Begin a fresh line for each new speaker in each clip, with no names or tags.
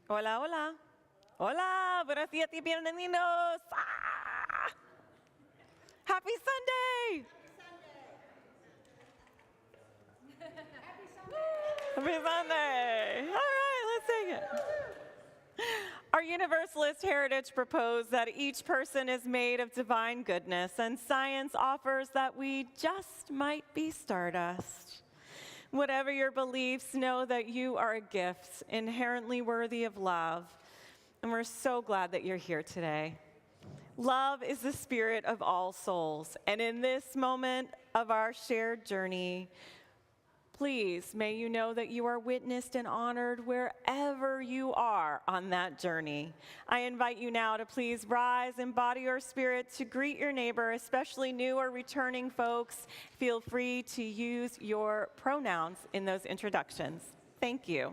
Hola, hola. Hola, buenos días y bienvenidos. Happy Sunday. Happy Sunday. All right, let's sing it. Our Universalist heritage proposed that each person is made of divine goodness, and science offers that we just might be stardust. Whatever your beliefs, know that you are a gift, inherently worthy of love, and we're so glad that you're here today. Love is the spirit of all souls, and in this moment of our shared journey, please, may you know that you are witnessed and honored wherever you are on that journey. I invite you now to please rise, embody your spirit to greet your neighbor, especially new or returning folks. Feel free to use your pronouns in those introductions. Thank you.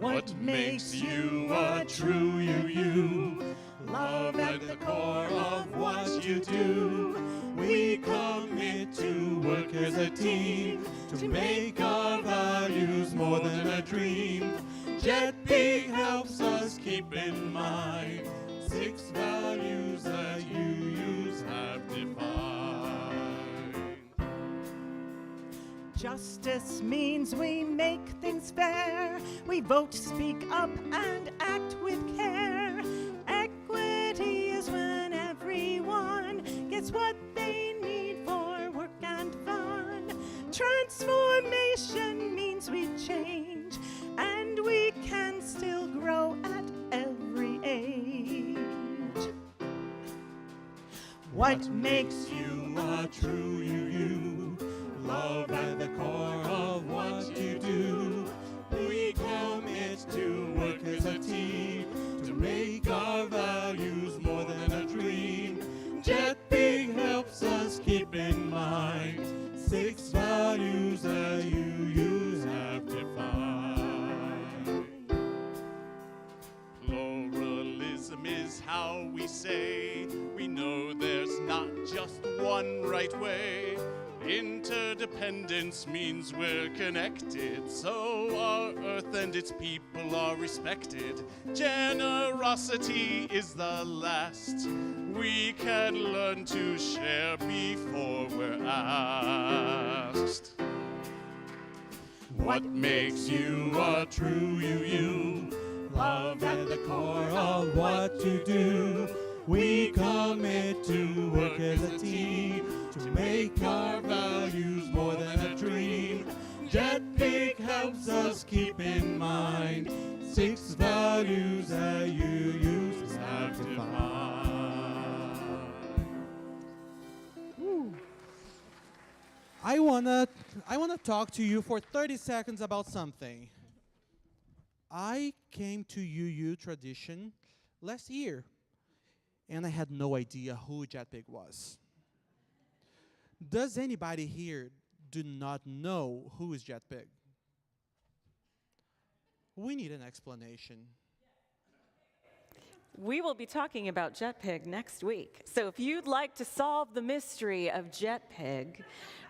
What makes you a true you? Love at the core of what you do. We commit to work as a team to make our values more than a dream. JetB helps us keep in mind 6 values that you have defined.
Justice means we make things fair. We vote, speak up, and act with care. Equity is when everyone gets what they need for work and fun. Transformation means we change, and we can still grow at every age. What makes you a true you? Love at the core of what you do. We commit to work as a team to make our values more than a dream. JetB helps us keep in mind 6 values that you have defined.
Pluralism is how we say we know there's not just one right way. Interdependence means we're connected, so our earth and its people are respected. Generosity is the last we can learn to share before we're asked. What makes you a true you? Love at the core of what you do. We commit to work as a team to make our values more than a dream. JetB helps us keep in mind 6 values that you have defined.
I wanna talk to you for 30 seconds about something. I came to UU Tradition last year, and I had no idea who Jetpig was. Does anybody here do not know who is Jetpig? We need an explanation.
We will be talking about Jetpig next week. So if you'd like to solve the mystery of Jetpig,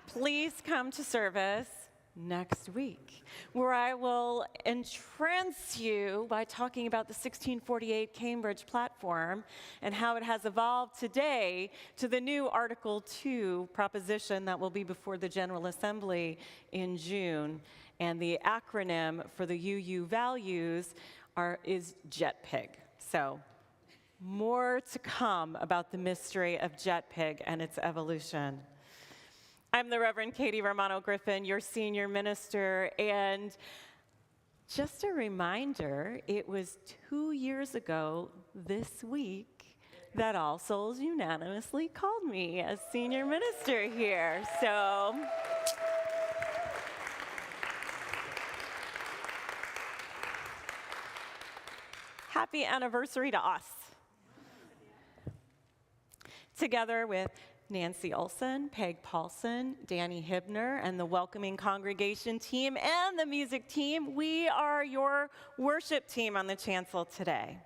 please come to service next week, where I will entrance you by talking about the 1648 Cambridge platform and how it has evolved today to the new Article 2 proposition that will be before the General Assembly in June. And the acronym for the UU values is JETPIG. So more to come about the mystery of JETPIG and its evolution. I'm the Reverend Katie Romano Griffin, your senior minister, and just a reminder, it was 2 years ago this week that All Souls unanimously called me as senior minister here. So happy anniversary to us. Together with Nancy Olson, Peg Paulson, Danny Hibner, and the welcoming congregation team and the music team, we are your worship team on the chancel today.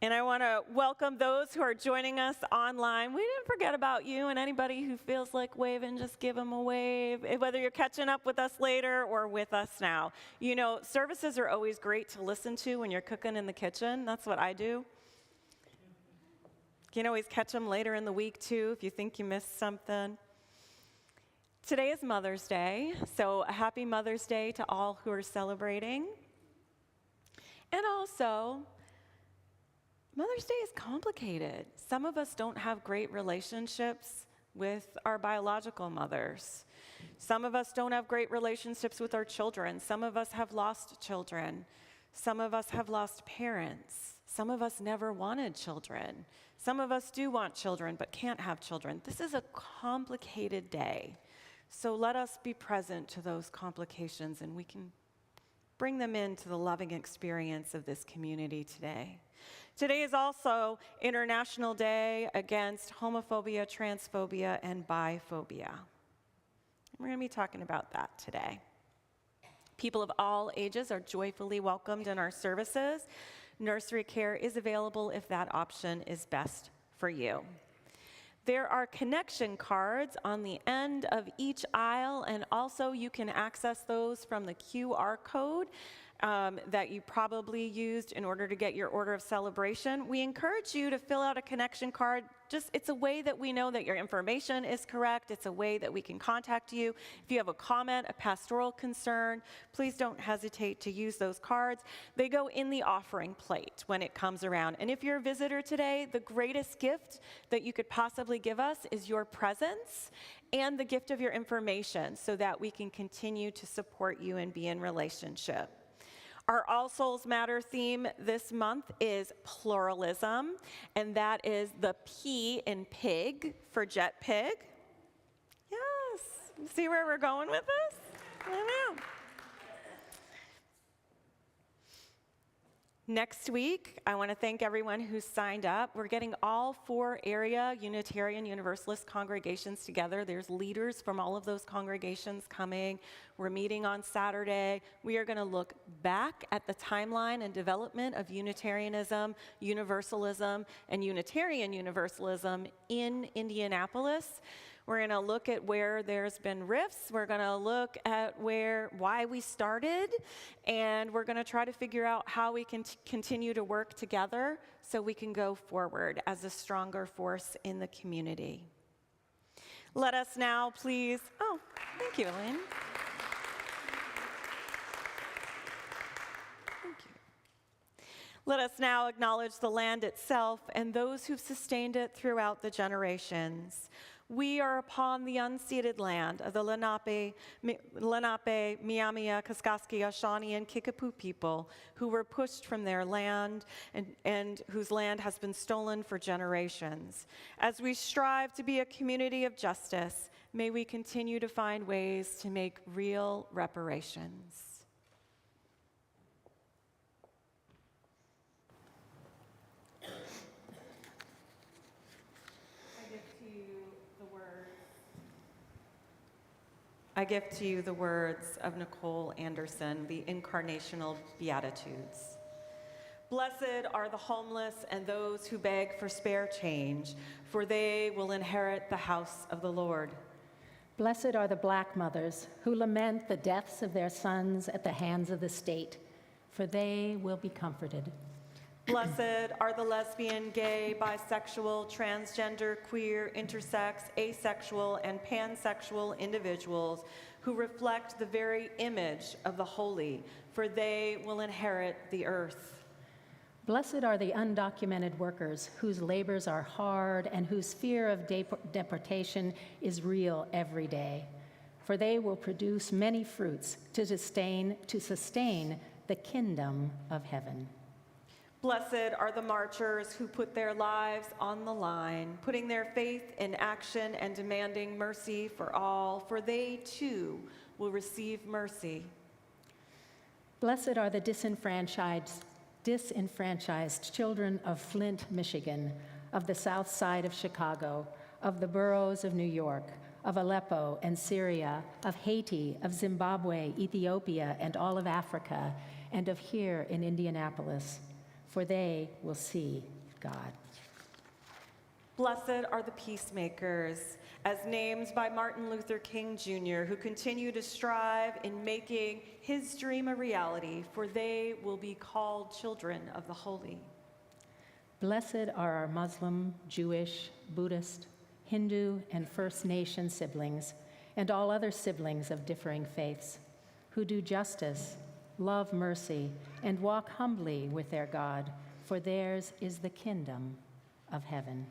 And I want to welcome those who are joining us online. We didn't forget about you, and anybody who feels like waving, just give them a wave, whether you're catching up with us later or with us now. You know, services are always great to listen to when you're cooking in the kitchen. That's what I do. You can always catch them later in the week, too, if you think you missed something. Today is Mother's Day, so a happy Mother's Day to all who are celebrating. And also, Mother's Day is complicated. Some of us don't have great relationships with our biological mothers. Some of us don't have great relationships with our children. Some of us have lost children. Some of us have lost parents. Some of us never wanted children. Some of us do want children but can't have children. This is a complicated day. So let us be present to those complications, and we can bring them into the loving experience of this community today. Today is also International Day against homophobia, transphobia, and biphobia. We're going to be talking about that today. People of all ages are joyfully welcomed in our services. Nursery care is available if that option is best for you. There are connection cards on the end of each aisle, and also you can access those from the QR code that you probably used in order to get your order of celebration. We encourage you to fill out a connection card. It's a way that we know that your information is correct. It's a way that we can contact you. If you have a comment, a pastoral concern, please don't hesitate to use those cards. They go in the offering plate when it comes around. And if you're a visitor today, the greatest gift that you could possibly give us is your presence and the gift of your information so that we can continue to support you and be in relationship. Our All Souls Matter theme this month is pluralism, and that is the P in pig for JETPIG. Yes, see where we're going with this? I know. Next week, I want to thank everyone who signed up. We're getting all 4 area Unitarian Universalist congregations together. There's leaders from all of those congregations coming. We're meeting on Saturday. We are going to look back at the timeline and development of Unitarianism, Universalism, and Unitarian Universalism in Indianapolis. We're going to look at where there's been rifts. We're going to look at why we started, and we're going to try to figure out how we can continue to work together so we can go forward as a stronger force in the community. Let us now please, thank you, Elaine. Thank you. Let us now acknowledge the land itself and those who've sustained it throughout the generations. We are upon the unceded land of the Lenape, Miamia, Kaskaskia, Shawnee, and Kickapoo people who were pushed from their land and whose land has been stolen for generations. As we strive to be a community of justice, may we continue to find ways to make real reparations. I give to you the words of Nicole Anderson, the Incarnational Beatitudes. Blessed are the homeless and those who beg for spare change, for they will inherit the house of the Lord.
Blessed are the Black mothers who lament the deaths of their sons at the hands of the state, for they will be comforted.
Blessed are the lesbian, gay, bisexual, transgender, queer, intersex, asexual, and pansexual individuals who reflect the very image of the holy, for they will inherit the earth.
Blessed are the undocumented workers whose labors are hard and whose fear of deportation is real every day, for they will produce many fruits to sustain the kingdom of heaven.
Blessed are the marchers who put their lives on the line, putting their faith in action and demanding mercy for all, for they too will receive mercy.
Blessed are the disenfranchised children of Flint, Michigan, of the south side of Chicago, of the boroughs of New York, of Aleppo and Syria, of Haiti, of Zimbabwe, Ethiopia, and all of Africa, and of here in Indianapolis, for they will see God.
Blessed are the peacemakers, as named by Martin Luther King Jr., who continue to strive in making his dream a reality, for they will be called children of the holy.
Blessed are our Muslim, Jewish, Buddhist, Hindu, and First Nation siblings, and all other siblings of differing faiths, who do justice, love mercy, and walk humbly with their God, for theirs is the kingdom of heaven.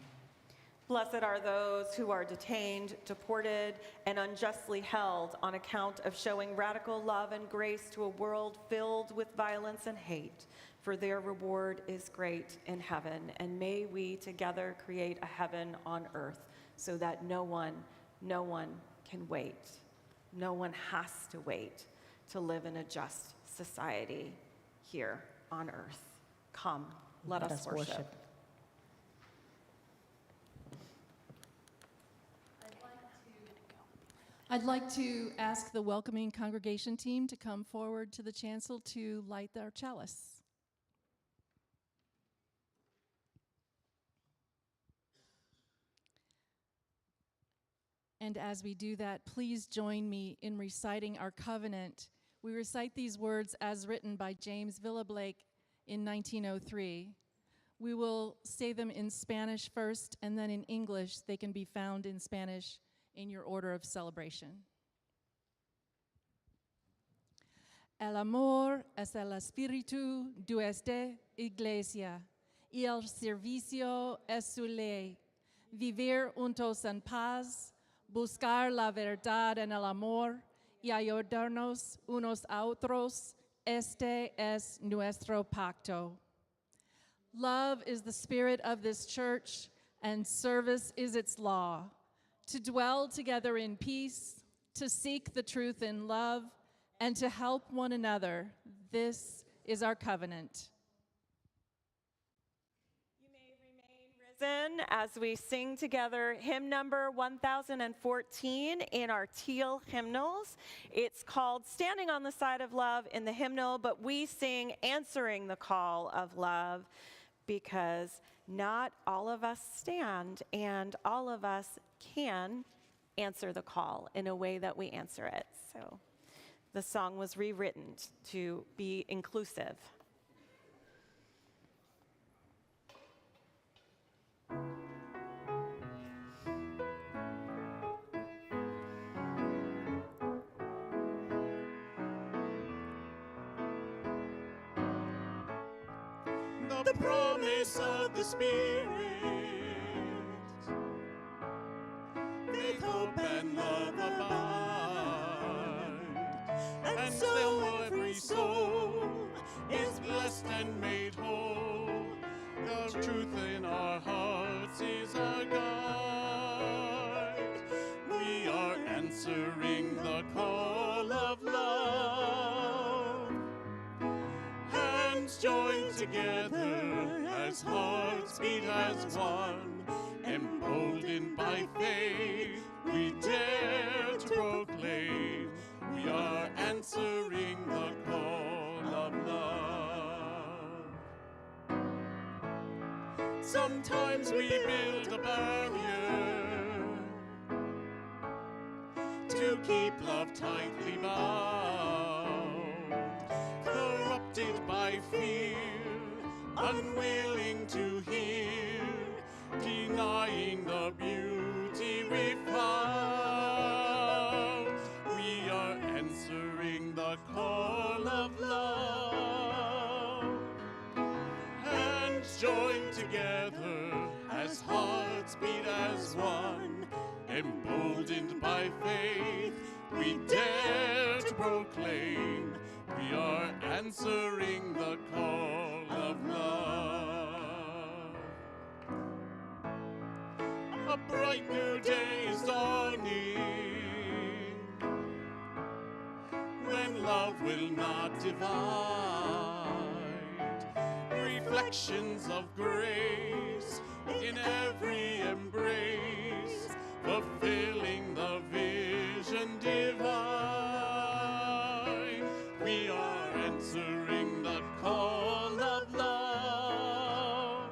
Blessed are those who are detained, deported, and unjustly held on account of showing radical love and grace to a world filled with violence and hate, for their reward is great in heaven. And may we together create a heaven on earth so that no one can wait. No one has to wait to live in a just society here on earth. Come, let us worship.
I'd like to ask the welcoming congregation team to come forward to the chancel to light our chalice. And as we do that, please join me in reciting our covenant. We recite these words as written by James Villablake in 1903. We will say them in Spanish first, and then in English. They can be found in Spanish in your order of celebration. El amor es el espíritu de esta iglesia, y el servicio es su ley. Vivir juntos en paz, buscar la verdad en el amor, y ayudarnos unos a otros. Este es nuestro pacto. Love is the spirit of this church, and service is its law. To dwell together in peace, to seek the truth in love, and to help one another. This is our covenant.
You may remain risen as we sing together hymn number 1014 in our teal hymnals. It's called Standing on the Side of Love in the hymnal, but we sing Answering the Call of Love, because not all of us stand and all of us can answer the call in a way that we answer it. So the song was rewritten to be inclusive.
The promise of the Spirit,
soul is blessed and made whole. The truth in our hearts is our guide. We are answering the call of love. Hands joined together as hearts beat as one. Emboldened by faith, we dare to proclaim we are answering the call of love. Sometimes we build a barrier to keep love tightly bound, corrupted by fear, unwilling to hear, denying the beauty we found. We are answering the call of love. Hands joined together as hearts beat as one. Emboldened by faith, we dare to proclaim we are answering the call of love. A bright new day is dawning, when love will not divide. Reflections of grace in every embrace, fulfilling the vision divine. We are answering the call of love.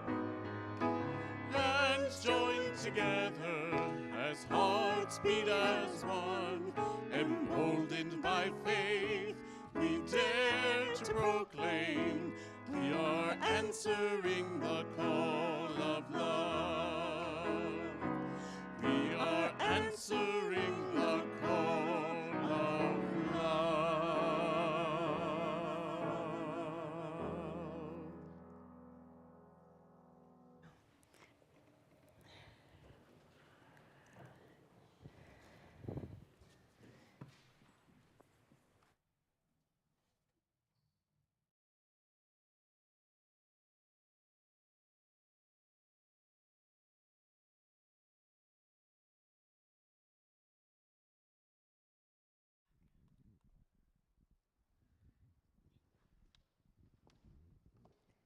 Hands joined together as hearts beat as one. Emboldened by faith, we dare to proclaim we are answering the call of love. We are answering the call of love.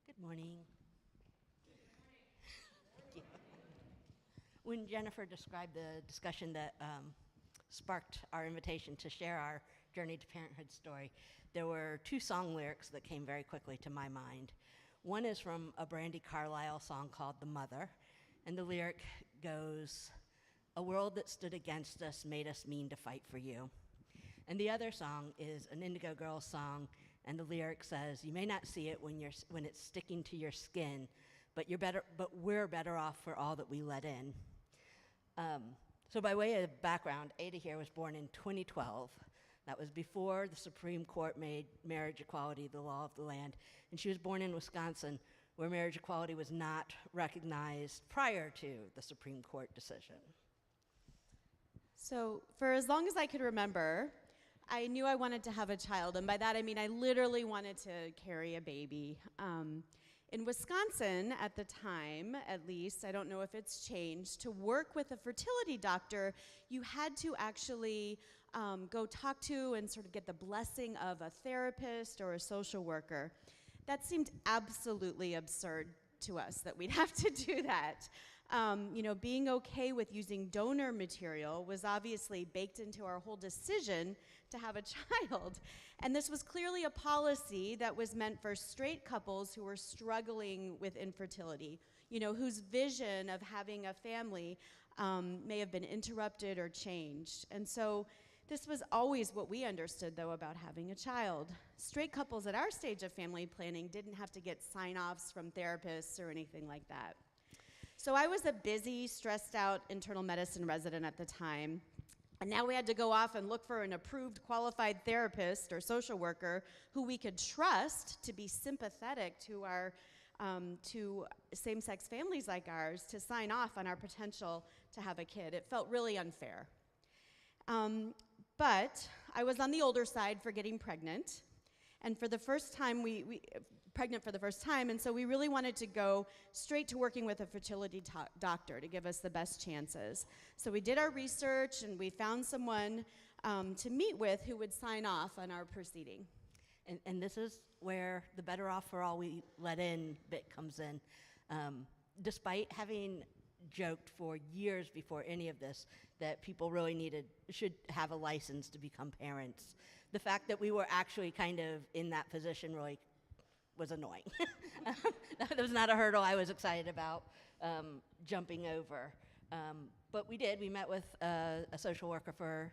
Good morning. When Jennifer described the discussion that sparked our invitation to share our Journey to Parenthood story, there were two song lyrics that came very quickly to my mind. One is from a Brandi Carlile song called The Mother, and the lyric goes, "A world that stood against us made us mean to fight for you." And the other song is an Indigo Girls song, and the lyric says, "You may not see it when it's sticking to your skin, but we're better off for all that we let in." So by way of background, Ada here was born in 2012. That was before the Supreme Court made marriage equality the law of the land. And she was born in Wisconsin, where marriage equality was not recognized prior to the Supreme Court decision.
So for as long as I could remember, I knew I wanted to have a child. And by that, I mean I literally wanted to carry a baby. In Wisconsin, at the time, at least, I don't know if it's changed, to work with a fertility doctor, you had to actually go talk to and sort of get the blessing of a therapist or a social worker. That seemed absolutely absurd to us, that we'd have to do that. Being okay with using donor material was obviously baked into our whole decision to have a child. And this was clearly a policy that was meant for straight couples who were struggling with infertility, whose vision of having a family may have been interrupted or changed. And so this was always what we understood, though, about having a child. Straight couples at our stage of family planning didn't have to get sign-offs from therapists or anything like that. So I was a busy, stressed out internal medicine resident at the time. And now we had to go off and look for an approved qualified therapist or social worker who we could trust to be sympathetic to our to same-sex families like ours to sign off on our potential to have a kid. It felt really unfair. But I was on the older side for getting pregnant. And for the first time, pregnant for the first time, and so we really wanted to go straight to working with a fertility doctor to give us the best chances. So we did our research, and we found someone to meet with who would sign off on our proceeding.
And this is where the better off for all we let in bit comes in. Despite having joked for years before any of this that people really should have a license to become parents, the fact that we were actually kind of in that position really was annoying. That was not a hurdle I was excited about jumping over. But we did. We met with a social worker for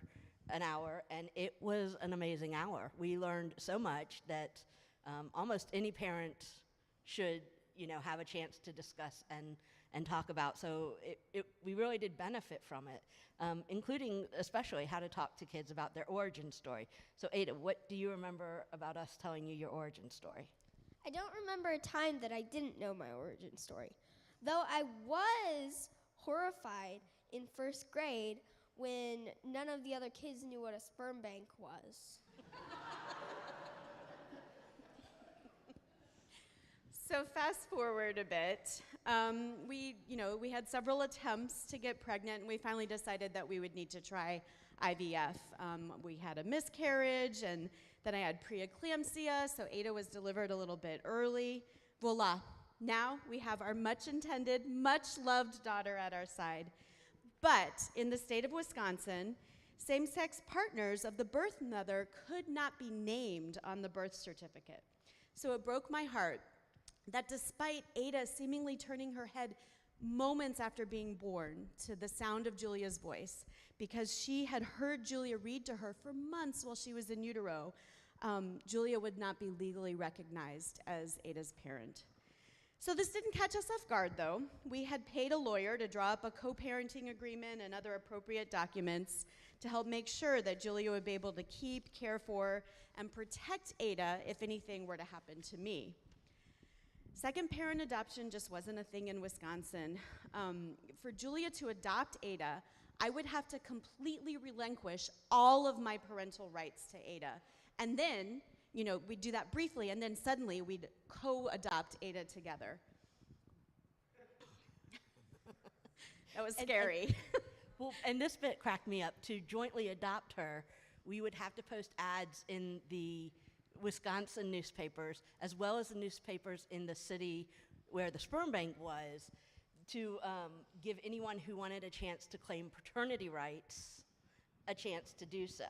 an hour, and it was an amazing hour. We learned so much that almost any parent should, have a chance to discuss and talk about. So we really did benefit from it, including especially how to talk to kids about their origin story. So Ada, what do you remember about us telling you your origin story?
I don't remember a time that I didn't know my origin story, though I was horrified in first grade when none of the other kids knew what a sperm bank was.
So fast forward a bit, we had several attempts to get pregnant, and we finally decided that we would need to try IVF. We had a miscarriage, and then I had preeclampsia, so Ada was delivered a little bit early. Voila, now we have our much-intended, much-loved daughter at our side. But in the state of Wisconsin, same-sex partners of the birth mother could not be named on the birth certificate. So it broke my heart that despite Ada seemingly turning her head moments after being born to the sound of Julia's voice, because she had heard Julia read to her for months while she was in utero, Julia would not be legally recognized as Ada's parent. So this didn't catch us off guard, though. We had paid a lawyer to draw up a co-parenting agreement and other appropriate documents to help make sure that Julia would be able to keep, care for, and protect Ada if anything were to happen to me. Second parent adoption just wasn't a thing in Wisconsin. For Julia to adopt Ada, I would have to completely relinquish all of my parental rights to Ada. And then, we'd do that briefly, and then suddenly we'd co-adopt Ada together. That was scary.
And this bit cracked me up. To jointly adopt her, we would have to post ads in the Wisconsin newspapers, as well as the newspapers in the city where the sperm bank was, to give anyone who wanted a chance to claim paternity rights a chance to do so.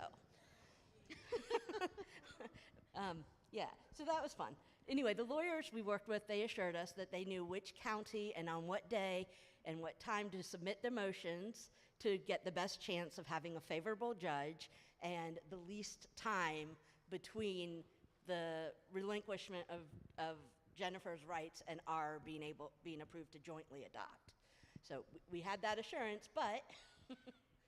So that was fun. Anyway, the lawyers we worked with, they assured us that they knew which county and on what day and what time to submit their motions to get the best chance of having a favorable judge and the least time between the relinquishment of Jennifer's rights and our being approved to jointly adopt. So we had that assurance, but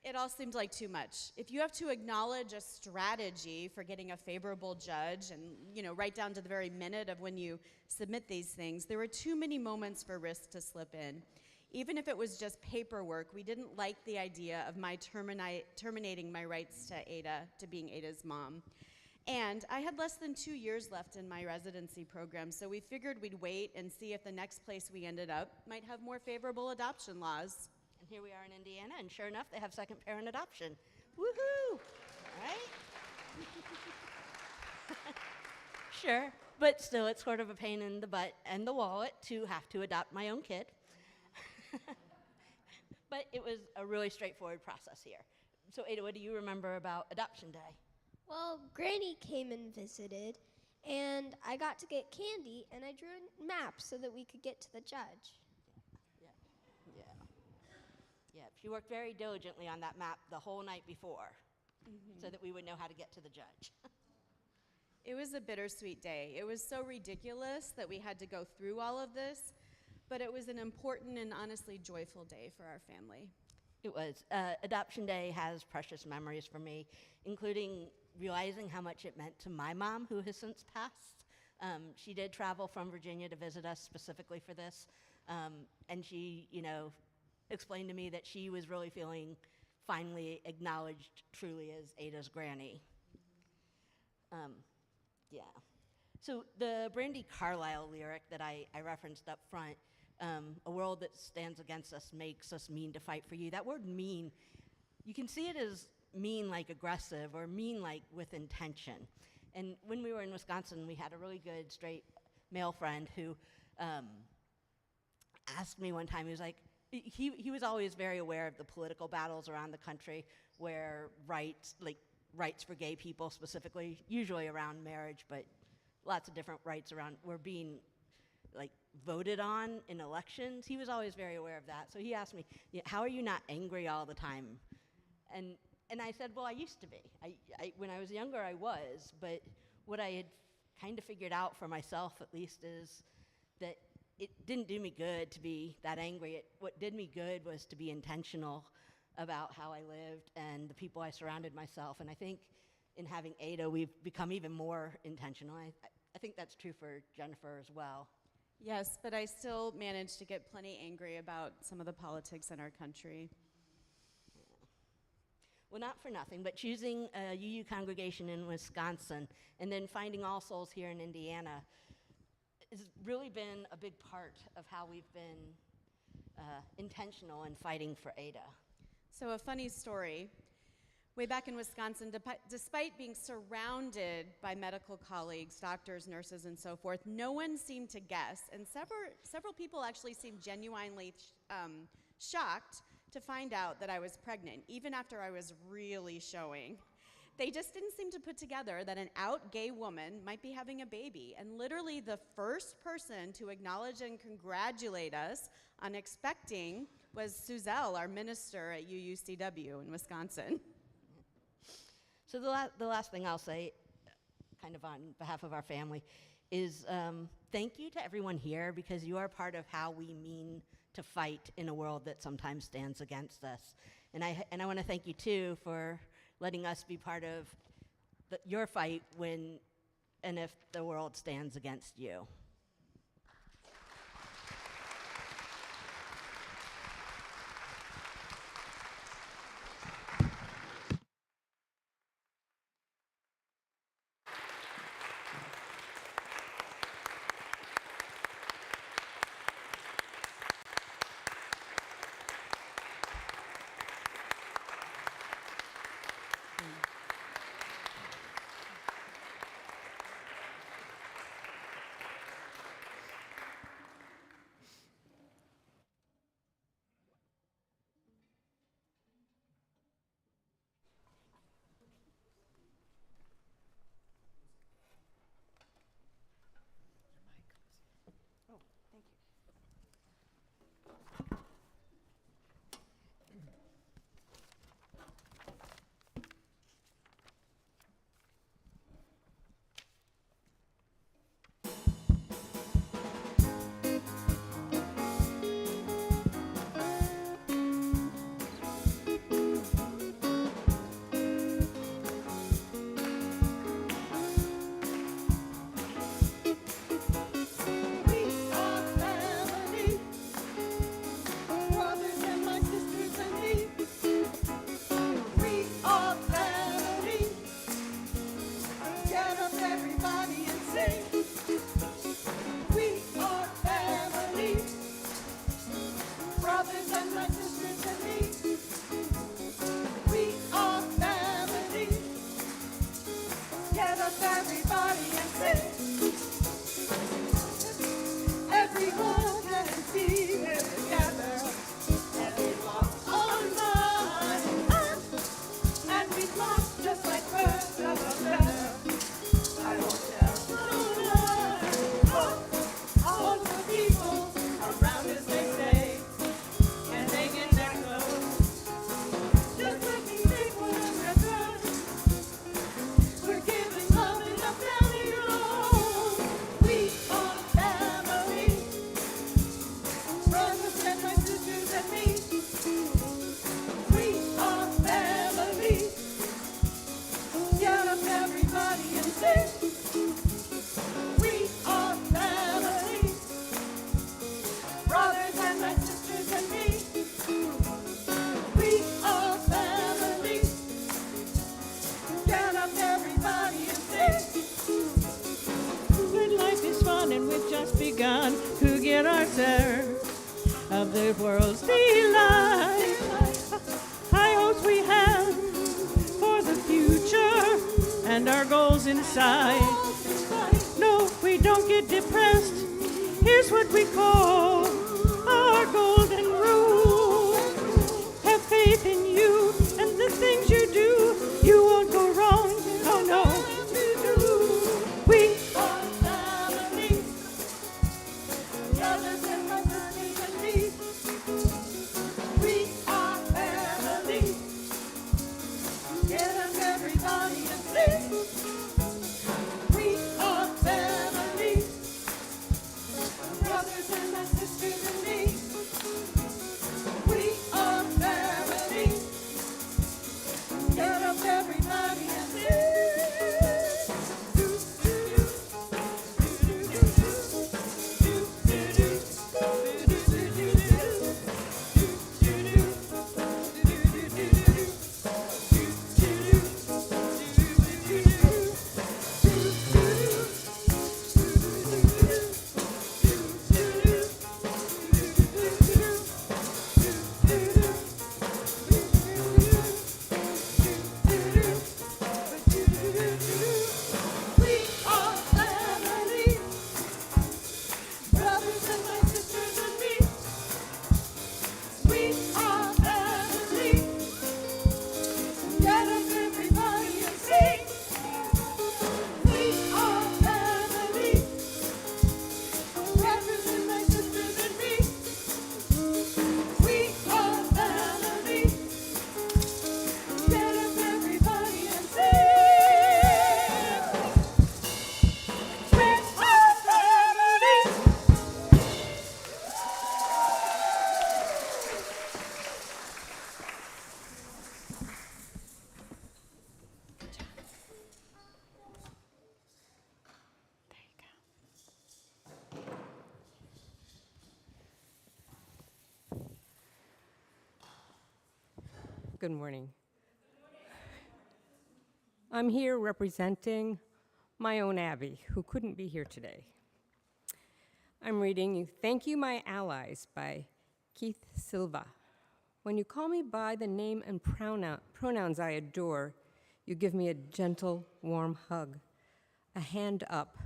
it all seemed like too much. If you have to acknowledge a strategy for getting a favorable judge and, right down to the very minute of when you submit these things, there were too many moments for risk to slip in. Even if it was just paperwork, we didn't like the idea of my terminating my rights to Ada, to being Ada's mom. And I had less than 2 years left in my residency program, so we figured we'd wait and see if the next place we ended up might have more favorable adoption laws.
And here we are in Indiana, and sure enough, they have second parent adoption. Woohoo! Right? Sure, but still, it's sort of a pain in the butt and the wallet to have to adopt my own kid. But it was a really straightforward process here. So Ada, what do you remember about adoption day?
Well, Granny came and visited, and I got to get candy, and I drew a map so that we could get to the judge.
Yeah, she worked very diligently on that map the whole night before, so that we would know how to get to the judge.
It was a bittersweet day. It was so ridiculous that we had to go through all of this, but it was an important and honestly joyful day for our family.
It was. Adoption day has precious memories for me, including realizing how much it meant to my mom, who has since passed. She did travel from Virginia to visit us specifically for this, and she, explained to me that she was really feeling finally acknowledged truly as Ada's granny. So the Brandy Carlisle lyric that I referenced up front, a world that stands against us makes us mean to fight for you. That word mean, you can see it as mean like aggressive or mean like with intention. And when we were in Wisconsin, we had a really good straight male friend who asked me one time, he was like, he was always very aware of the political battles around the country where rights for gay people specifically, usually around marriage, but lots of different rights around, were being voted on in elections. He was always very aware of that. So he asked me, how are you not angry all the time? And I said, well, I used to be. When I was younger, I was, but what I had kind of figured out for myself, at least, is that it didn't do me good to be that angry. What did me good was to be intentional about how I lived and the people I surrounded myself. And I think in having Ada, we've become even more intentional. I think that's true for Jennifer as well.
Yes, but I still manage to get plenty angry about some of the politics in our country.
Well, not for nothing, but choosing a UU congregation in Wisconsin and then finding All Souls here in Indiana has really been a big part of how we've been intentional in fighting for Ada.
So a funny story. Way back in Wisconsin, despite being surrounded by medical colleagues, doctors, nurses, and so forth, no one seemed to guess, and several people actually seemed genuinely shocked to find out that I was pregnant, even after I was really showing. They just didn't seem to put together that an out gay woman might be having a baby, and literally the first person to acknowledge and congratulate us on expecting was Suzelle, our minister at UUCW in Wisconsin.
So the last thing I'll say, kind of on behalf of our family, is thank you to everyone here, because you are part of how we mean to fight in a world that sometimes stands against us. And I want to thank you too for letting us be part of your fight when and if the world stands against you.
in our share of the world's delight. High hopes we have for the future and our goals in sight. No, we don't get depressed. Here's what we call our golden rule. Have faith in you and the things you do. You won't go wrong. Oh no. We are family. Brothers and sisters and me. We are family. Get up everybody and sing. We are family. Brothers and my sisters and me. We are family. Get up everybody and sing.
Good morning. I'm here representing my own Abby, who couldn't be here today. I'm reading Thank You, My Allies by Keith Silva. When you call me by the name and pronouns I adore, you give me a gentle, warm hug, a hand up,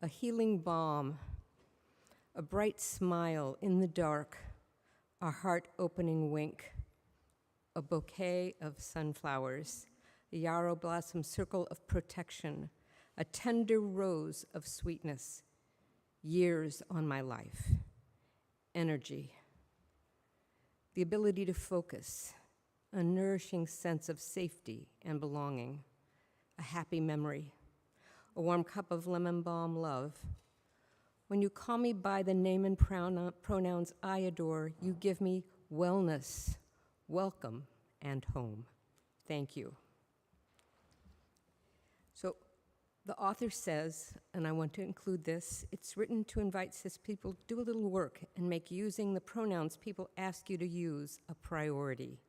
a healing balm, a bright smile in the dark, a heart-opening wink, a bouquet of sunflowers, a yarrow blossom circle of protection, a tender rose of sweetness, years on my life, energy, the ability to focus, a nourishing sense of safety and belonging, a happy memory, a warm cup of lemon balm love. When you call me by the name and pronouns I adore, you give me wellness, welcome, and home. Thank you. So the author says, and I want to include this, it's written to invite cis people to do a little work and make using the pronouns people ask you to use a priority.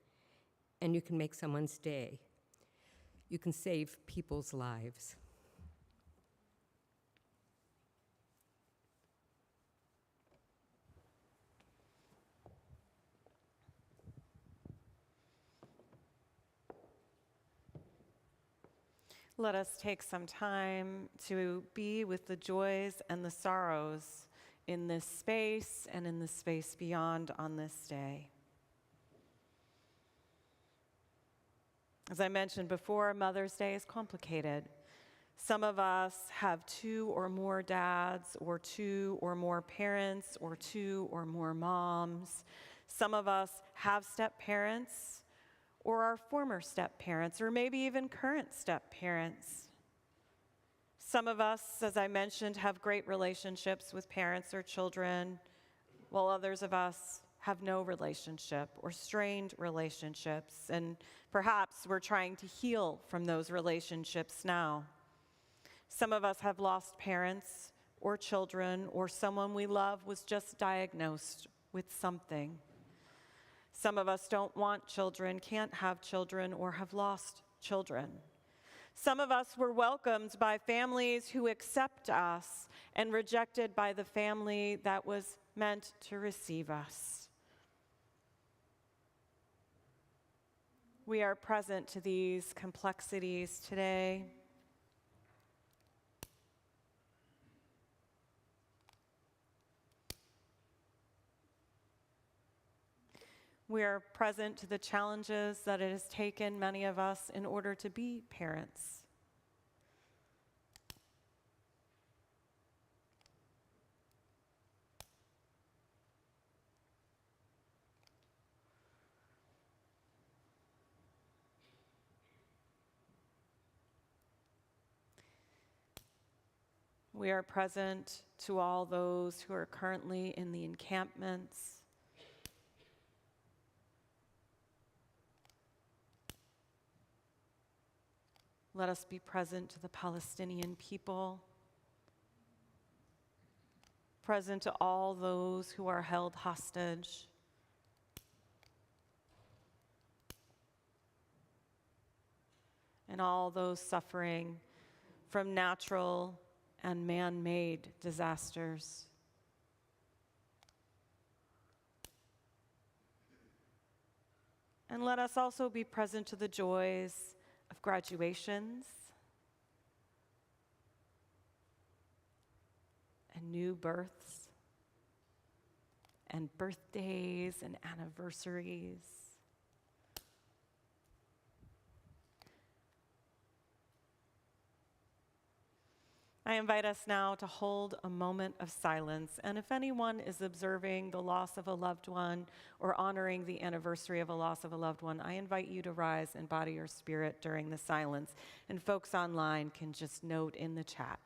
And you can make someone's day. You can save people's lives.
Let us take some time to be with the joys and the sorrows in this space and in the space beyond on this day. As I mentioned before, Mother's Day is complicated. Some of us have 2 or more dads, or 2 or more parents, or 2 or more moms. Some of us have step-parents, or our former step-parents, or maybe even current step-parents. Some of us, as I mentioned, have great relationships with parents or children, while others of us have no relationship or strained relationships, and perhaps we're trying to heal from those relationships now. Some of us have lost parents or children, or someone we love was just diagnosed with something. Some of us don't want children, can't have children, or have lost children. Some of us were welcomed by families who accept us and rejected by the family that was meant to receive us. We are present to these complexities today. We are present to the challenges that it has taken many of us in order to be parents. We are present to all those who are currently in the encampments. Let us be present to the Palestinian people, present to all those who are held hostage, and all those suffering from natural and man-made disasters. And let us also be present to the joys of graduations and new births and birthdays and anniversaries. I invite us now to hold a moment of silence, and if anyone is observing the loss of a loved one or honoring the anniversary of a loss of a loved one, I invite you to rise in body or spirit during the silence, and folks online can just note in the chat.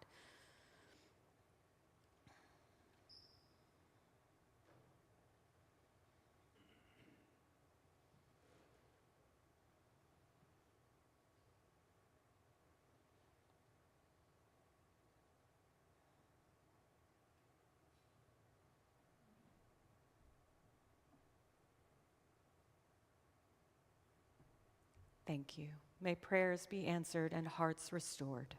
Thank you. May prayers be answered and hearts restored.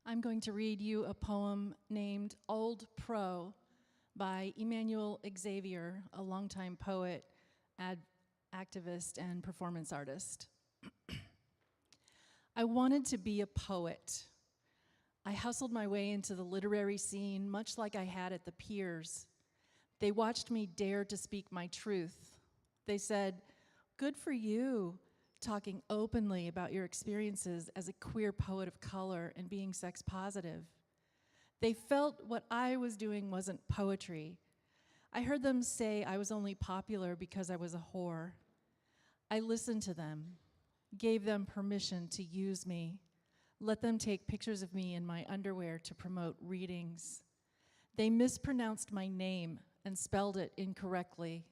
I'm going to read you a poem named Old Pro by Emmanuel Xavier, a longtime poet, activist, and performance artist. I wanted to be a poet. I hustled my way into the literary scene, much like I had at the Piers. They watched me dare to speak my truth. They said, "Good for you. talking openly about your experiences as a queer poet of color and being sex positive. They felt what I was doing wasn't poetry. I heard them say I was only popular because I was a whore. I listened to them, gave them permission to use me, let them take pictures of me in my underwear to promote readings. They mispronounced my name and spelled it incorrectly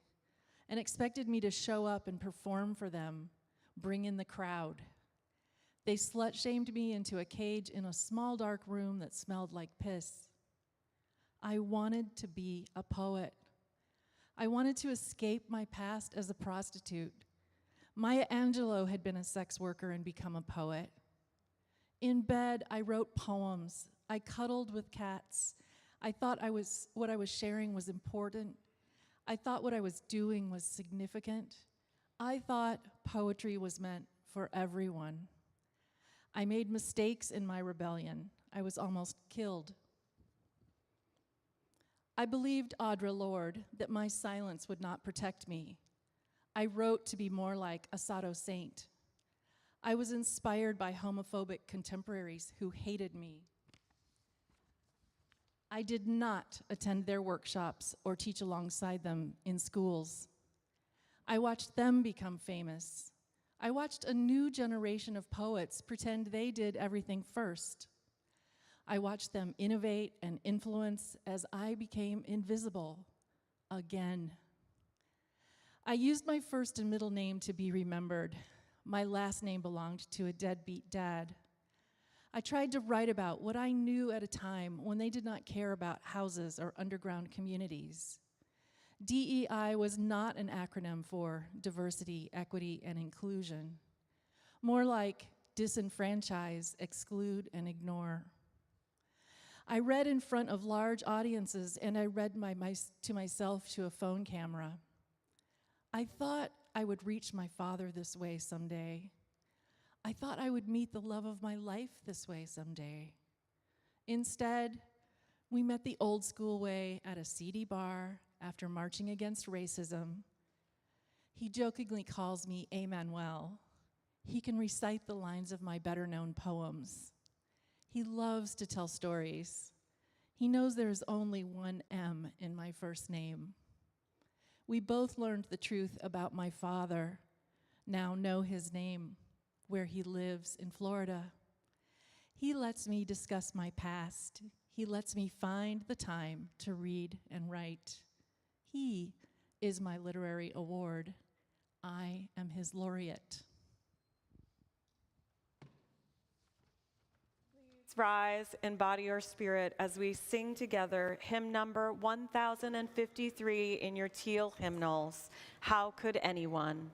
and expected me to show up and perform for them, bring in the crowd. They slut-shamed me into a cage in a small dark room that smelled like piss. I wanted to be a poet. I wanted to escape my past as a prostitute. Maya Angelou had been a sex worker and become a poet. In bed, I wrote poems. I cuddled with cats. I thought what I was sharing was important. I thought what I was doing was significant. I thought poetry was meant for everyone. I made mistakes in my rebellion. I was almost killed. I believed Audre Lorde that my silence would not protect me. I wrote to be more like a Sado saint. I was inspired by homophobic contemporaries who hated me. I did not attend their workshops or teach alongside them in schools. I watched them become famous. I watched a new generation of poets pretend they did everything first. I watched them innovate and influence as I became invisible again. I used my first and middle name to be remembered. My last name belonged to a deadbeat dad. I tried to write about what I knew at a time when they did not care about houses or underground communities. DEI was not an acronym for diversity, equity, and inclusion. More like disenfranchise, exclude, and ignore. I read in front of large audiences, and I read to myself to a phone camera. I thought I would reach my father this way someday. I thought I would meet the love of my life this way someday. Instead, we met the old school way at a seedy bar after marching against racism. He jokingly calls me Emmanuel. He can recite the lines of my better-known poems. He loves to tell stories. He knows there is only one M in my first name. We both learned the truth about my father, now know his name, where he lives in Florida. He lets me discuss my past. He lets me find the time to read and write. He is my literary award. I am his laureate.
Please rise in body or spirit as we sing together hymn number 1053 in your teal hymnals, How Could Anyone?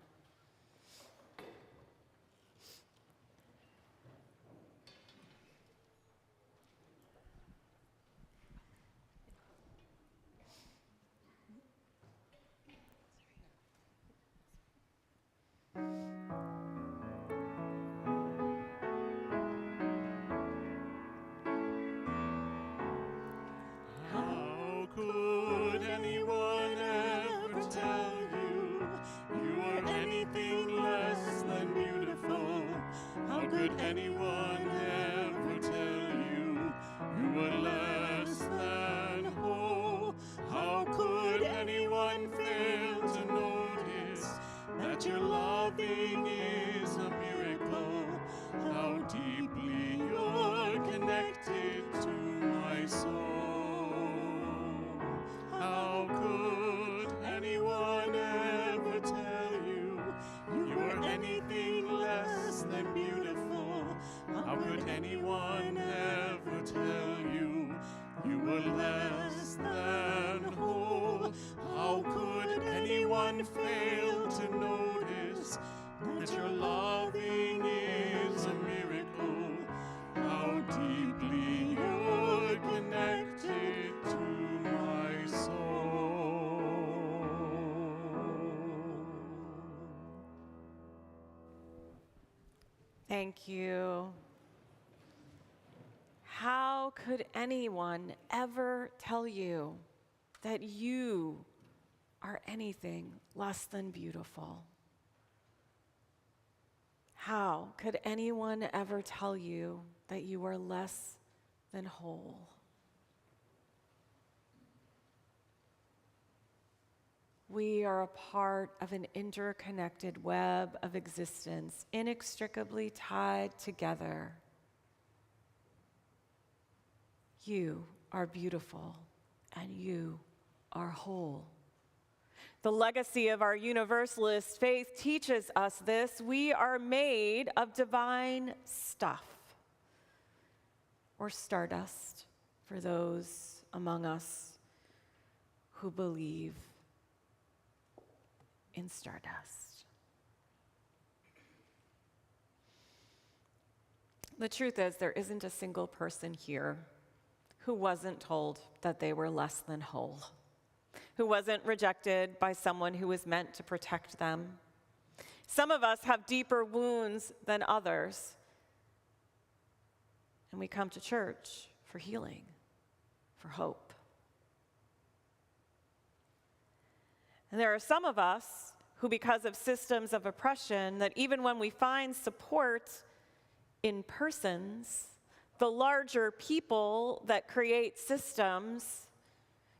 How could anyone ever tell you you are anything less than beautiful? How could anyone ever tell you you were less than whole? How could anyone fail to notice that your loving is a miracle? How deeply you're connected to my soul. How could anyone ever tell you you were anything less than beautiful? How could anyone ever tell you you were less than whole? How could anyone fail to notice that your loving is a miracle? How deeply you're connected to my soul.
Thank you. How could anyone ever tell you that you are anything less than beautiful? How could anyone ever tell you that you are less than whole? We are a part of an interconnected web of existence, inextricably tied together. You are beautiful, and you are whole. The legacy of our Universalist faith teaches us this. We are made of divine stuff, or stardust, for those among us who believe in stardust. The truth is, there isn't a single person here who wasn't told that they were less than whole, who wasn't rejected by someone who was meant to protect them. Some of us have deeper wounds than others, and we come to church for healing, for hope. And there are some of us who, because of systems of oppression, that even when we find support in persons, the larger people that create systems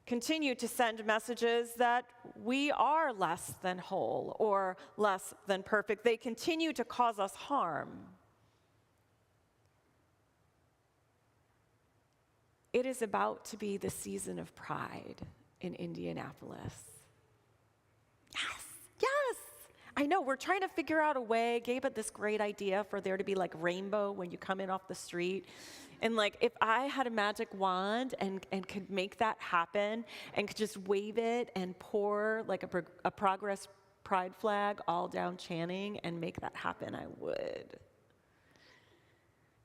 continue to send messages that we are less than whole or less than perfect. They continue to cause us harm. It is about to be the season of pride in Indianapolis. Yes. I know, we're trying to figure out a way. Gabe had this great idea for there to be like rainbow when you come in off the street. And like, if I had a magic wand and could make that happen and could just wave it and pour like a progress pride flag all down Channing and make that happen, I would.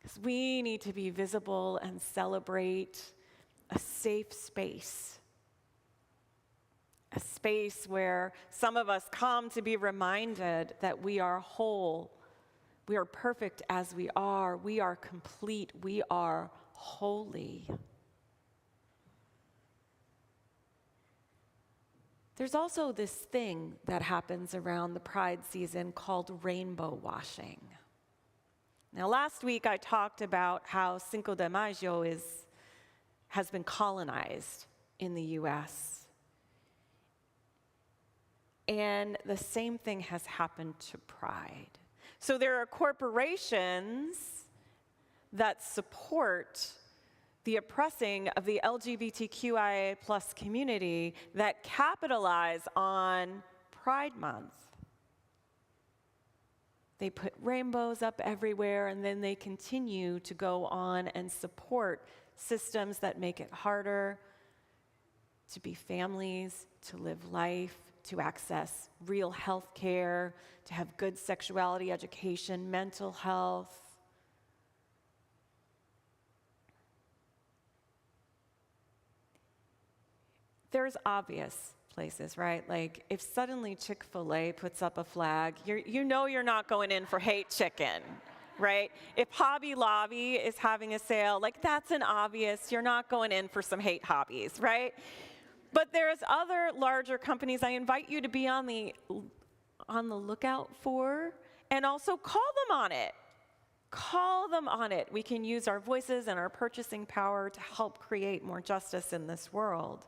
Because we need to be visible and celebrate a safe space. A space where some of us come to be reminded that we are whole, we are perfect as we are complete, we are holy. There's also this thing that happens around the Pride season called rainbow washing. Now, last week I talked about how Cinco de Mayo has been colonized in the U.S. And the same thing has happened to Pride. So there are corporations that support the oppressing of the LGBTQIA+ community that capitalize on Pride Month. They put rainbows up everywhere, and then they continue to go on and support systems that make it harder to be families, to live life, to access real health care, to have good sexuality education, mental health. There's obvious places, right? Like if suddenly Chick-fil-A puts up a flag, you know you're not going in for hate chicken, right? If Hobby Lobby is having a sale, like that's an obvious, you're not going in for some hate hobbies, right? But there's other larger companies I invite you to be on the lookout for, and also call them on it. Call them on it. We can use our voices and our purchasing power to help create more justice in this world.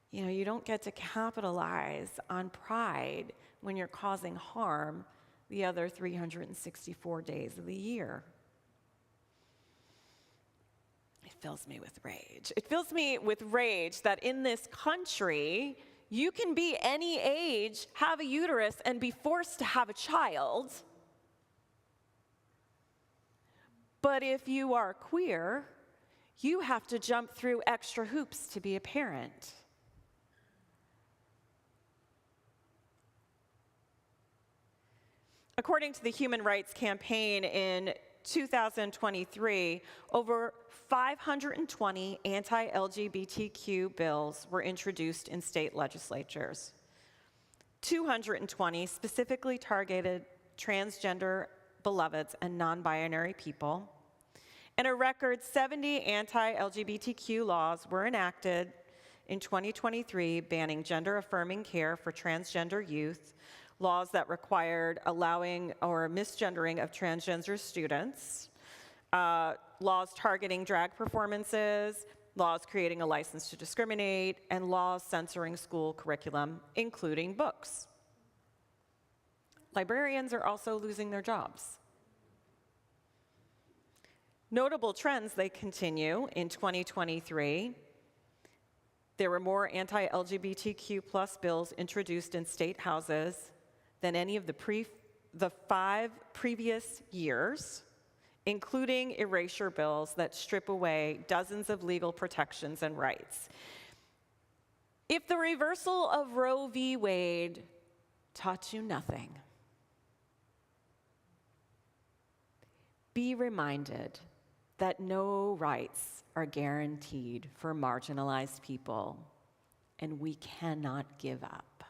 You know, you don't get to capitalize on pride when you're causing harm the other 364 days of the year. It fills me with rage. It fills me with rage that in this country, you can be any age, have a uterus, and be forced to have a child. But if you are queer, you have to jump through extra hoops to be a parent. According to the Human Rights Campaign in 2023, over 520 anti-LGBTQ bills were introduced in state legislatures. 220 specifically targeted transgender beloveds and non-binary people. And a record 70 anti-LGBTQ laws were enacted in 2023 banning gender-affirming care for transgender youth, laws that required allowing or misgendering of transgender students, laws targeting drag performances, laws creating a license to discriminate, and laws censoring school curriculum, including books. Librarians are also losing their jobs. Notable trends, they continue in 2023. There were more anti-LGBTQ+ bills introduced in state houses than any of the 5 previous years, including erasure bills that strip away dozens of legal protections and rights. If the reversal of Roe v. Wade taught you nothing, be reminded that no rights are guaranteed for marginalized people, and we cannot give up.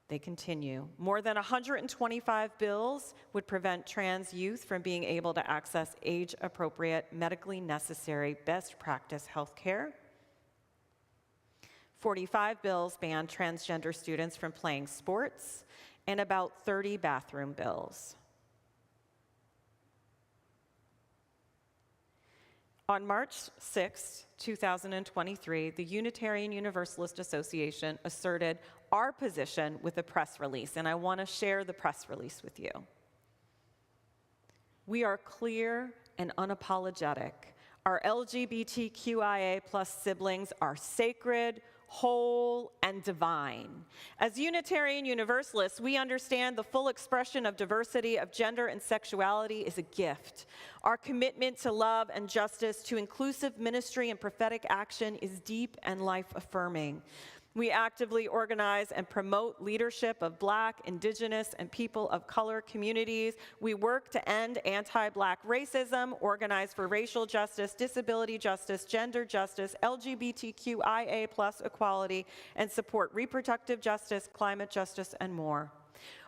They continue. More than 125 bills would prevent trans youth from being able to access age-appropriate, medically necessary, best practice health care. 45 bills banned transgender students from playing sports, and about 30 bathroom bills. On March 6, 2023, the Unitarian Universalist Association asserted our position with a press release, and I want to share the press release with you. We are clear and unapologetic. Our LGBTQIA+ siblings are sacred, whole, and divine. As Unitarian Universalists, we understand the full expression of diversity of gender and sexuality is a gift. Our commitment to love and justice, to inclusive ministry and prophetic action is deep and life-affirming. We actively organize and promote leadership of Black, Indigenous, and people of color communities. We work to end anti-Black racism, organize for racial justice, disability justice, gender justice, LGBTQIA+ equality, and support reproductive justice, climate justice, and more.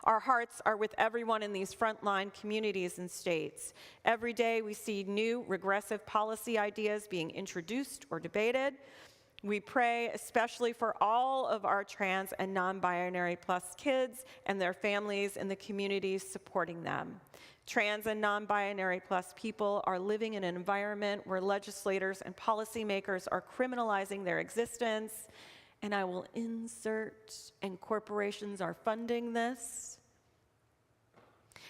Our hearts are with everyone in these frontline communities and states. Every day we see new regressive policy ideas being introduced or debated. We pray especially for all of our trans and non-binary plus kids and their families and the communities supporting them. Trans and non-binary plus people are living in an environment where legislators and policymakers are criminalizing their existence, and I will insert, and corporations are funding this.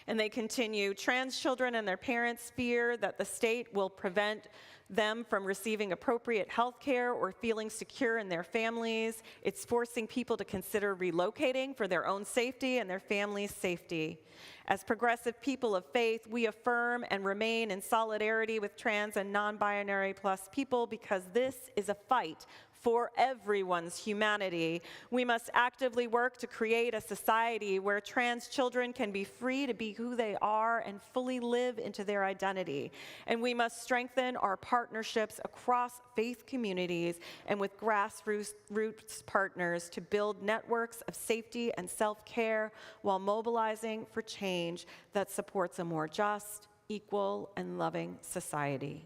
And they continue, trans children and their parents fear that the state will prevent them from receiving appropriate health care or feeling secure in their families. It's forcing people to consider relocating for their own safety and their family's safety. As progressive people of faith, we affirm and remain in solidarity with trans and non-binary plus people because this is a fight for everyone's humanity. We must actively work to create a society where trans children can be free to be who they are and fully live into their identity. And we must strengthen our partnerships across faith communities and with grassroots partners to build networks of safety and self-care while mobilizing for change that supports a more just, equal, and loving society.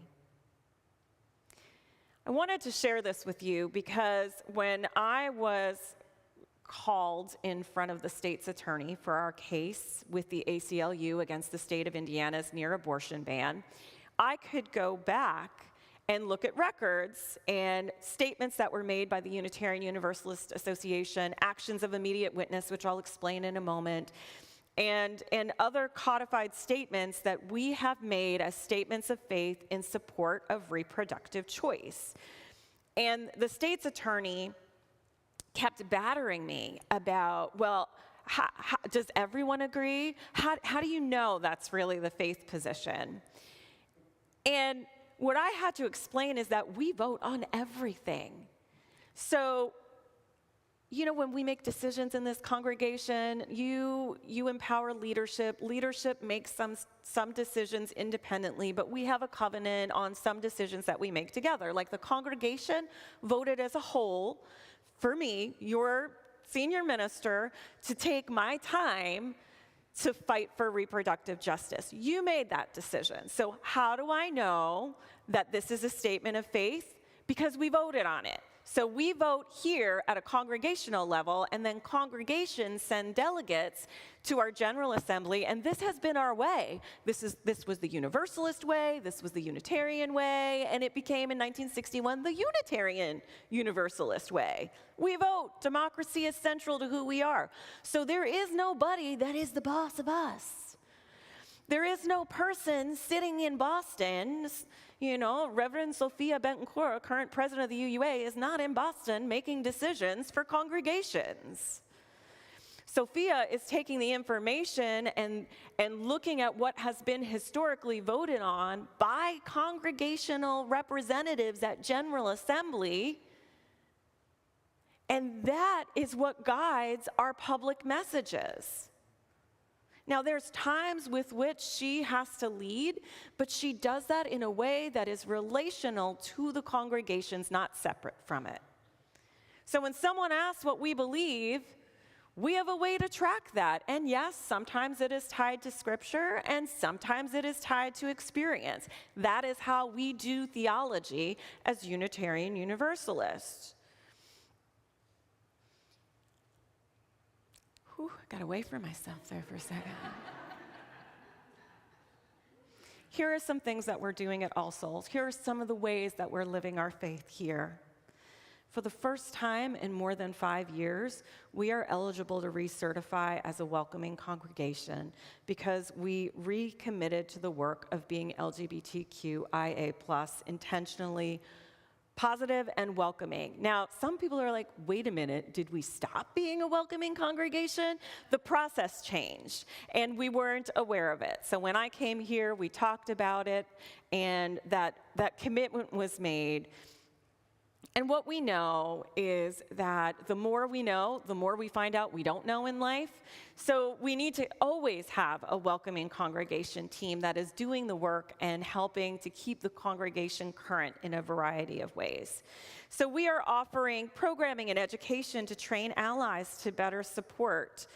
I wanted to share this with you because when I was called in front of the state's attorney for our case with the ACLU against the state of Indiana's near abortion ban, I could go back and look at records and statements that were made by the Unitarian Universalist Association, actions of immediate witness, which I'll explain in a moment, and other codified statements that we have made as statements of faith in support of reproductive choice. And the state's attorney kept battering me about, well, does everyone agree? How do you know that's really the faith position? And what I had to explain is that we vote on everything. So, you know, when we make decisions in this congregation, you empower leadership. Leadership makes some decisions independently, but we have a covenant on some decisions that we make together. Like the congregation voted as a whole for me, your senior minister, to take my time to fight for reproductive justice. You made that decision. So how do I know that this is a statement of faith? Because we voted on it. So we vote here at a congregational level, and then congregations send delegates to our General Assembly, and this has been our way. This was the Universalist way, this was the Unitarian way, and it became in 1961 the Unitarian Universalist way. We vote. Democracy is central to who we are. So there is nobody that is the boss of us. There is no person sitting in Boston. Reverend Sophia Bentoncourt, current president of the UUA, is not in Boston making decisions for congregations. Sophia is taking the information and looking at what has been historically voted on by congregational representatives at General Assembly, and that is what guides our public messages. Now, there's times with which she has to lead, but she does that in a way that is relational to the congregations, not separate from it. So when someone asks what we believe, we have a way to track that. And yes, sometimes it is tied to Scripture, and sometimes it is tied to experience. That is how we do theology as Unitarian Universalists. Whew, I got away from myself there for a second. Here are some things that we're doing at All Souls. Here are some of the ways that we're living our faith here. For the first time in more than 5 years, we are eligible to recertify as a welcoming congregation because we recommitted to the work of being LGBTQIA+, intentionally positive and welcoming. Now, some people are like, wait a minute, did we stop being a welcoming congregation? The process changed, and we weren't aware of it. So when I came here, we talked about it, and that commitment was made. And what we know is that the more we know, the more we find out we don't know in life. So we need to always have a welcoming congregation team that is doing the work and helping to keep the congregation current in a variety of ways. So we are offering programming and education to train allies to better support.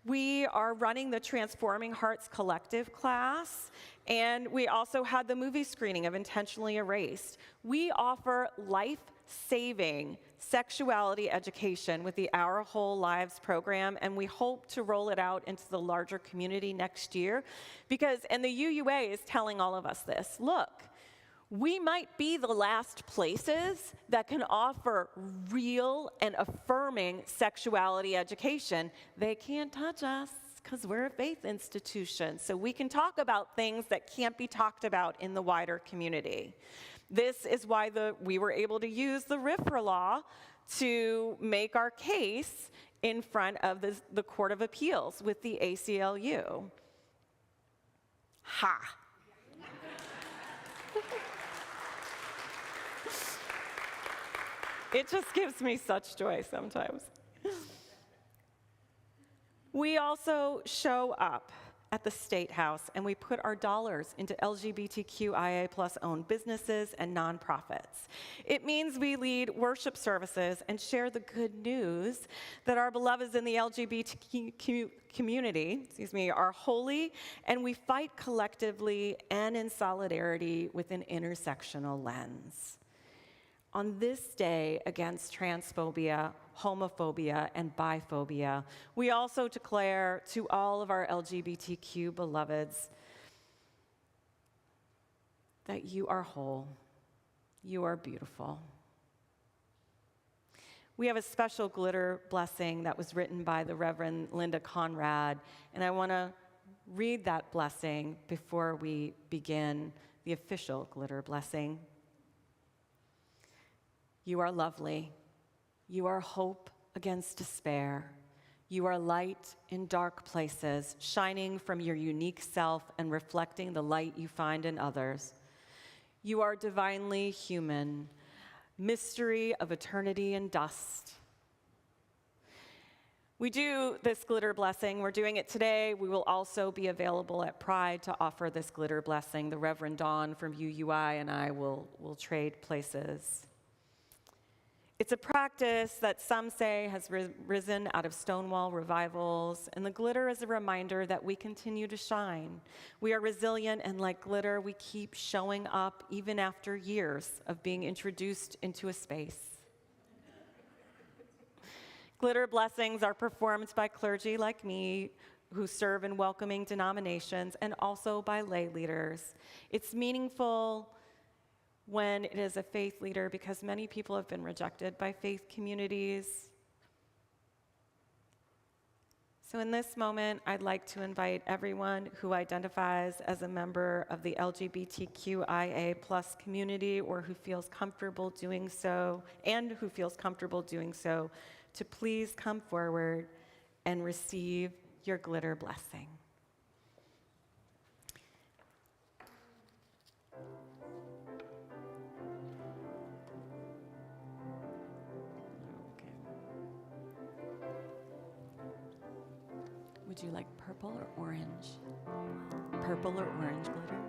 We are running the Transforming Hearts Collective class, and we also had the movie screening of Intentionally Erased. We offer life-saving sexuality education with the Our Whole Lives program, and we hope to roll it out into the larger community next year and the UUA is telling all of us this. Look, we might be the last places that can offer real and affirming sexuality education. They can't touch us because we're a faith institution, so we can talk about things that can't be talked about in the wider community. This is why we were able to use the RFRA law to make our case in front of the Court of Appeals with the ACLU. Ha! It just gives me such joy sometimes. We also show up at the State House, and we put our dollars into LGBTQIA+ owned businesses and nonprofits. It means we lead worship services and share the good news that our beloveds in the LGBTQ community, are holy, and we fight collectively and in solidarity with an intersectional lens. On this day against transphobia, homophobia, and biphobia, we also declare to all of our LGBTQ beloveds that you are whole, you are beautiful. We have a special glitter blessing that was written by the Reverend Linda Conrad, and I want to read that blessing before we begin the official glitter blessing. You are lovely. You are hope against despair. You are light in dark places, shining from your unique self and reflecting the light you find in others. You are divinely human, mystery of eternity and dust. We do this glitter blessing. We're doing it today. We will also be available at Pride to offer this glitter blessing. The Reverend Dawn from UUI and I will trade places. It's a practice that some say has risen out of Stonewall revivals, and the glitter is a reminder that we continue to shine. We are resilient, and like glitter, we keep showing up even after years of being introduced into a space. Glitter blessings are performed by clergy like me who serve in welcoming denominations and also by lay leaders. It's meaningful when it is a faith leader because many people have been rejected by faith communities. So in this moment, I'd like to invite everyone who identifies as a member of the LGBTQIA+ community or who feels comfortable doing so, to please come forward and receive your glitter blessing. Would you like purple or orange? Purple or orange glitter?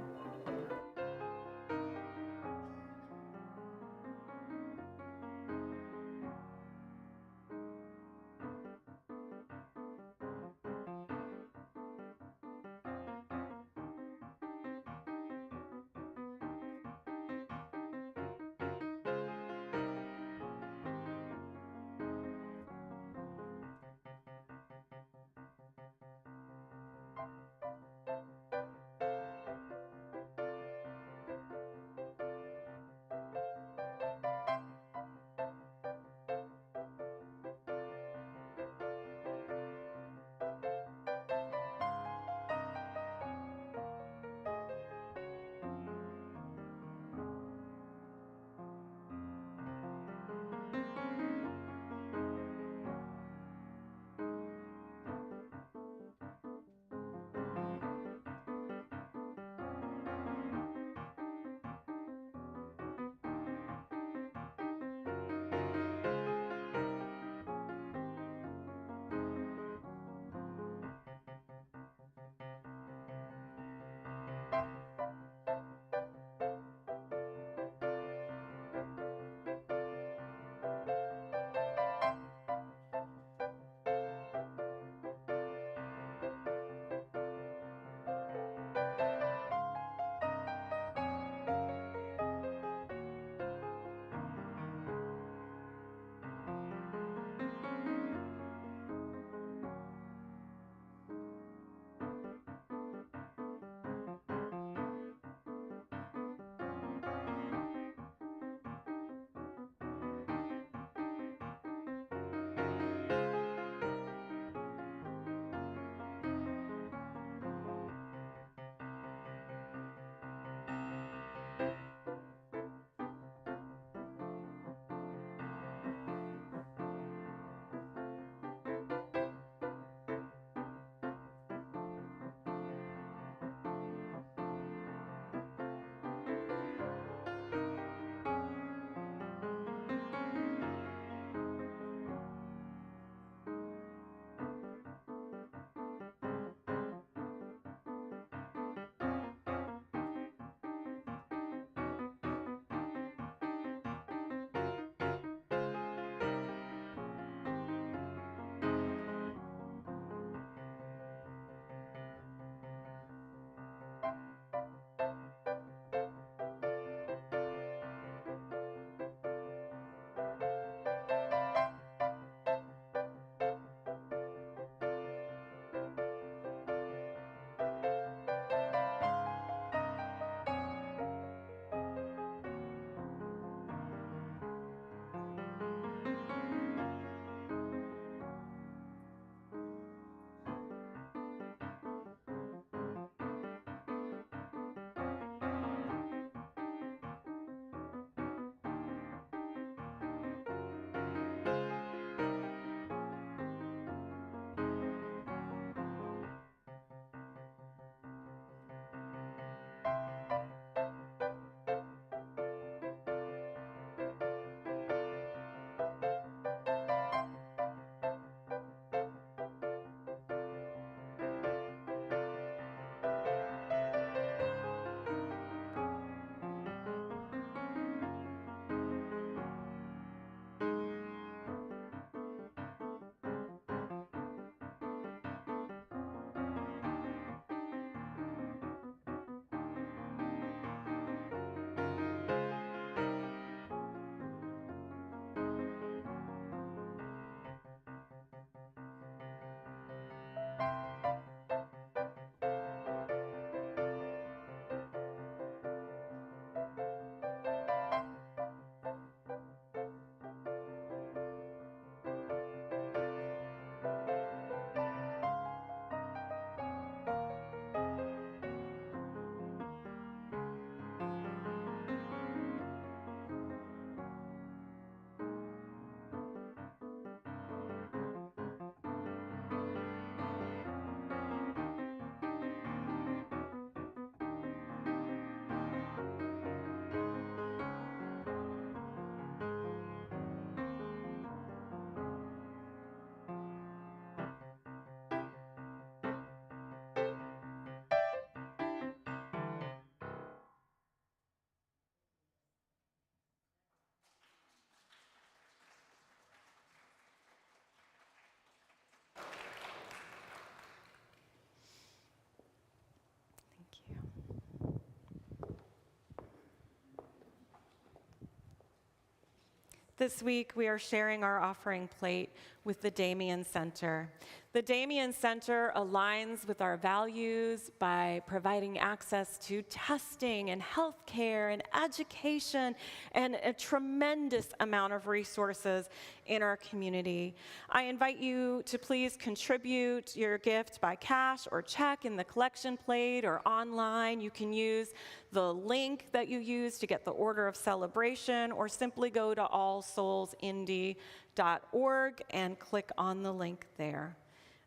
This week, we are sharing our offering plate with the Damien Center. The Damien Center aligns with our values by providing access to testing and healthcare and education and a tremendous amount of resources in our community. I invite you to please contribute your gift by cash or check in the collection plate or online. You can use the link that you use to get the order of celebration, or simply go to allsoulsindy.org and click on the link there.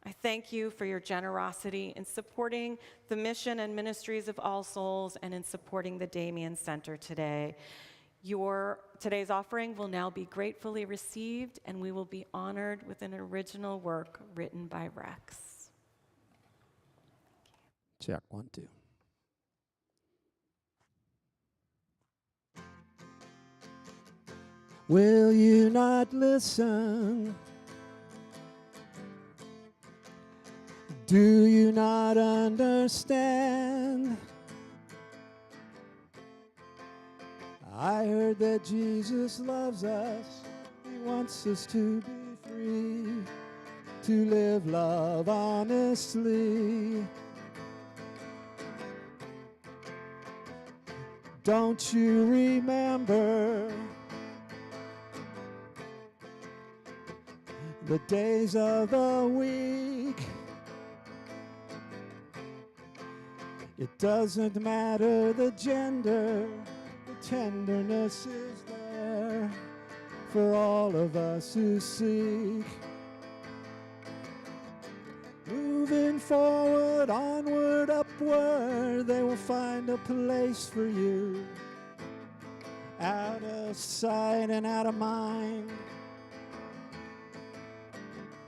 I thank you for your generosity in supporting the mission and ministries of All Souls and in supporting the Damien Center today. Today's offering will now be gratefully received, and we will be honored with an original work written by Rex.
Check 1, 2. Will you not listen? Do you not understand? I heard that Jesus loves us. He wants us to be free, to live love honestly. Don't you remember the days of the week? It doesn't matter the gender, the tenderness is there for all of us who seek. Moving forward, onward, upward, they will find a place for you, out of sight and out of mind.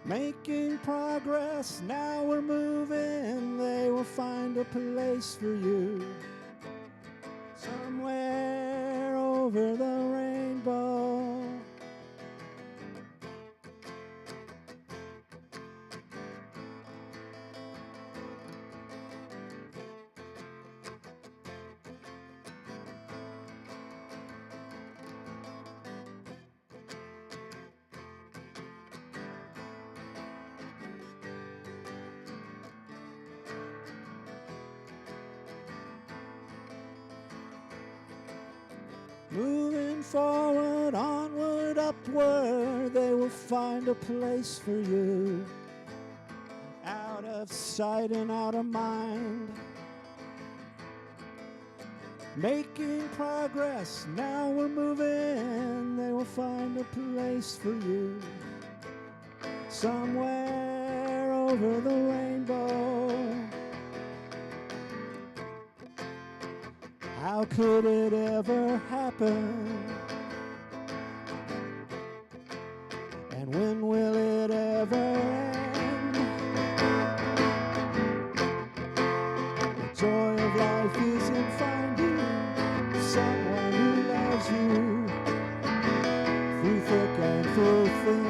Making progress, now we're moving, they will find a place for you, somewhere over the rainbow. Moving forward, onward, upward, they will find a place for you, out of sight and out of mind. Making progress, now we're moving, they will find a place for you, somewhere over the rainbow. How could it ever happen? And when will it ever end? The joy of life is in finding someone who loves you through thick and through thin.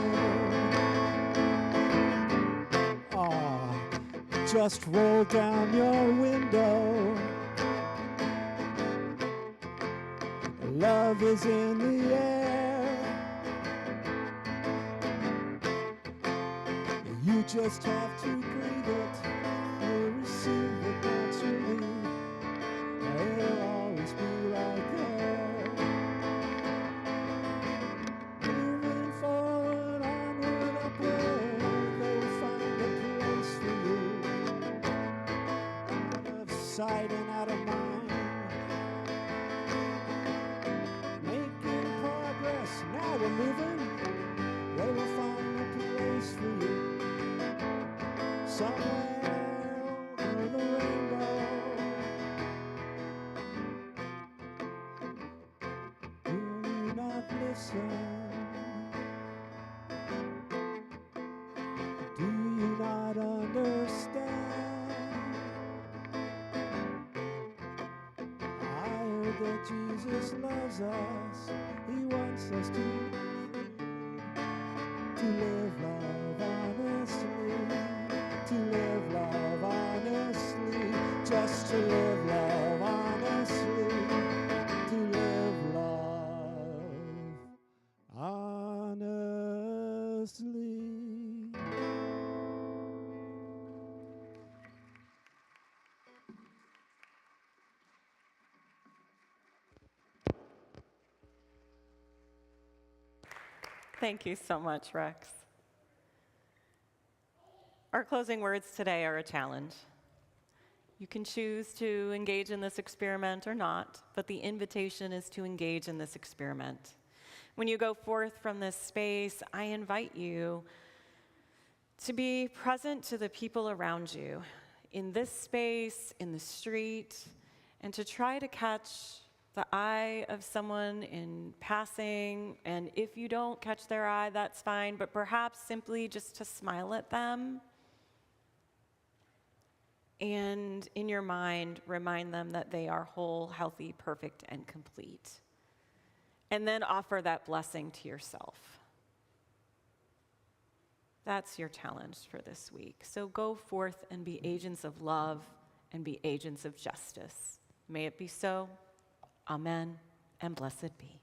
Ah, just roll down your window. Love is in the air. You just have to breathe it. You'll receive it naturally. It'll always be right there. Moving forward, onward, upward, they will find a place for you, out of sight and out of mind. Now we're moving, they will find a place for you, somewhere over the rainbow. Will you not listen? Do you not understand? I heard that Jesus loves us. He wants us to live love honestly, to live love honestly, just to live love honestly, to live love honestly.
justly.
Thank you so much, Rex. Our closing words today are a challenge. You can choose to engage in this experiment or not, but the invitation is to engage in this experiment. When you go forth from this space, I invite you to be present to the people around you, in this space, in the street, and to try to catch the eye of someone in passing. And if you don't catch their eye, that's fine, but perhaps simply just to smile at them. And in your mind, remind them that they are whole, healthy, perfect, and complete. And then offer that blessing to yourself. That's your challenge for this week. So go forth and be agents of love and be agents of justice. May it be so. Amen, and blessed be.